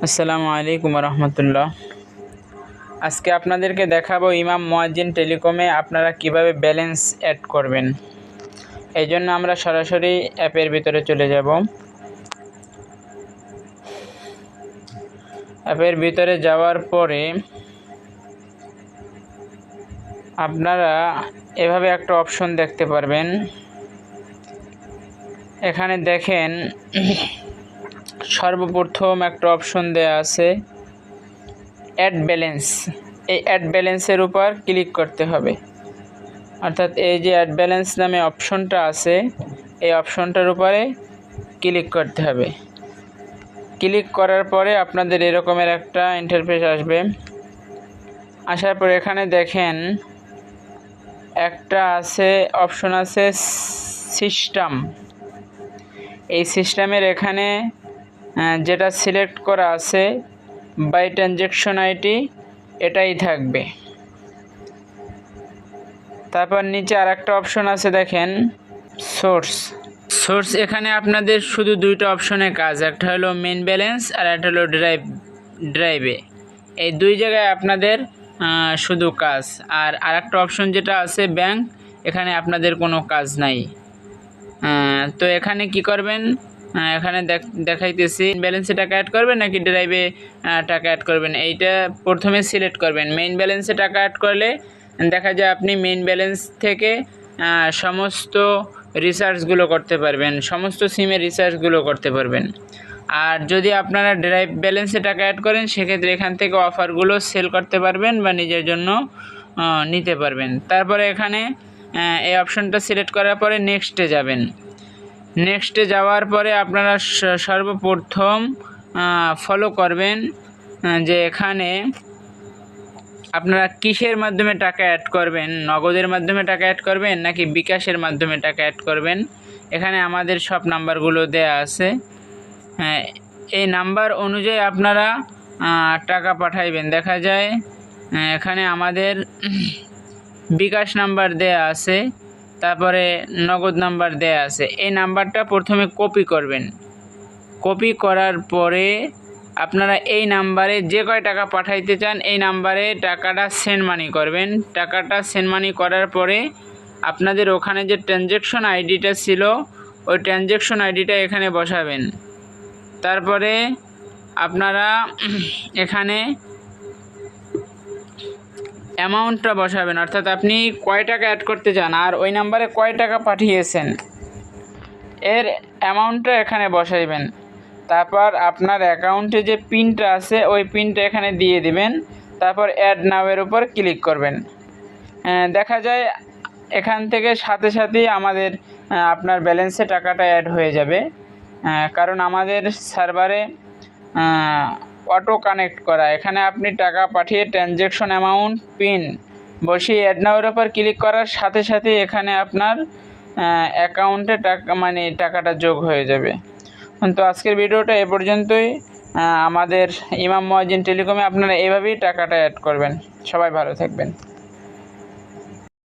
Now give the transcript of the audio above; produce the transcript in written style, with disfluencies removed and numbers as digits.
আসসালামু আলাইকুম রহমতুল্লাহ। আজকে আপনাদেরকে দেখাবো ইমাম মুয়াজ্জিন টেলিকমে আপনারা কিভাবে ব্যালেন্স অ্যাড করবেন। এই জন্য আমরা সরাসরি অ্যাপের ভিতরে চলে যাব। অ্যাপের ভিতরে যাওয়ার পরে আপনারা এভাবে একটা অপশন দেখতে পারবেন। এখানে দেখেন সর্বপ্রথম একটা অপশন দেয়া আছে অ্যাড ব্যালেন্স। এই অ্যাড ব্যালেন্সের উপর ক্লিক করতে হবে, অর্থাৎ এই যে অ্যাড ব্যালেন্স নামে অপশনটা আছে এই অপশনটার উপরে ক্লিক করতে হবে। ক্লিক করার পরে আপনাদের এরকমের একটা ইন্টারফেস আসবে। আসার পরে এখানে দেখেন একটা আছে অপশন আছে সিস্টেম। এই সিস্টেমের এখানে যেটা সিলেক্ট করা আছে বাই ট্রানজ্যাকশন আইডি এটাই থাকবে। তারপর নিচে আরেকটা অপশন আছে দেখেন সোর্স। এখানে আপনাদের শুধু দুইটা অপশনে কাজ, একটা হলো মেইন ব্যালেন্স আর একটা হলো ড্রাইভে। এই দুই জায়গায় আপনাদের শুধু কাজ। আর আরেকটা অপশন যেটা আছে ব্যাংক, এখানে আপনাদের কোনো কাজ নাই। তো এখানে কি করবেন, এখানে দেখাইতেছি ব্যালেন্সে টাকা অ্যাড করবেন নাকি ড্রাইভে টাকা অ্যাড করবেন। এইটা প্রথমে সিলেক্ট করবেন। মেইন ব্যালেন্সে টাকা অ্যাড করলে দেখা যায় আপনি মেইন ব্যালেন্স থেকে সমস্ত রিচার্জগুলো করতে পারবেন, সমস্ত সিমের রিচার্জগুলো করতে পারবেন। আর যদি আপনারা ড্রাইভ ব্যালেন্সে টাকা অ্যাড করেন সেক্ষেত্রে এখান থেকে অফারগুলো সেল করতে পারবেন বা নিজের জন্য নিতে পারবেন। তারপরে এখানে এই অপশনটা সিলেক্ট করার পরে নেক্সটে যাবেন। নেক্সটে যাওয়ার পরে আপনারা সর্বপ্রথম ফলো করবেন যে এখানে আপনারা কিসের মাধ্যমে টাকা অ্যাড করবেন, নগদের মাধ্যমে টাকা অ্যাড করবেন নাকি বিকাশের মাধ্যমে টাকা অ্যাড করবেন। এখানে আমাদের সব নাম্বারগুলো দেয়া আছে। এই নাম্বার অনুযায়ী আপনারা টাকা পাঠাইবেন। দেখা যায় এখানে আমাদের বিকাশ নাম্বার দেয়া আছে, তারপরে নগদ নাম্বার দেয়া আছে। এই নাম্বারটা প্রথমে কপি করবেন। কপি করার পরে আপনারা এই নাম্বারে যে কয় টাকা পাঠাইতে চান এই নাম্বারে টাকাটা সেন্ড মানি করবেন। টাকাটা সেন্ড মানি করার পরে আপনাদের ওখানে যে ট্রানজ্যাকশন আইডিটা ছিল ওই ট্রানজ্যাকশন আইডিটা এখানে বসাবেন। তারপরে আপনারা এখানে অ্যামাউন্টটা বসাবেন, অর্থাৎ আপনি কয় টাকা অ্যাড করতে চান আর ওই নাম্বারে কয় টাকা পাঠিয়েছেন এর অ্যামাউন্টটা এখানে বসাইবেন। তারপর আপনার অ্যাকাউন্টে যে পিনটা আছে ওই পিনটা এখানে দিয়ে দিবেন। তারপর অ্যাড নাওয়ের উপর ক্লিক করবেন। দেখা যায় এখান থেকে সাথে সাথেই আমাদের আপনার ব্যালেন্সে টাকাটা অ্যাড হয়ে যাবে, কারণ আমাদের সার্ভারে অটো কানেক্ট করা। এখানে আপনি টাকা পাঠিয়ে ট্রানজ্যাকশন অ্যামাউন্ট পিন বসিয়ে অ্যাড নাওয়ের উপর ক্লিক করার সাথে সাথে এখানে আপনার অ্যাকাউন্টে টাকাটা যোগ হয়ে যাবে। তো আজকের ভিডিওটা এ পর্যন্তই। আমাদের ইমাম মুয়াজ্জিন টেলিকমে আপনারা এভাবেই টাকাটা অ্যাড করবেন। সবাই ভালো থাকবেন।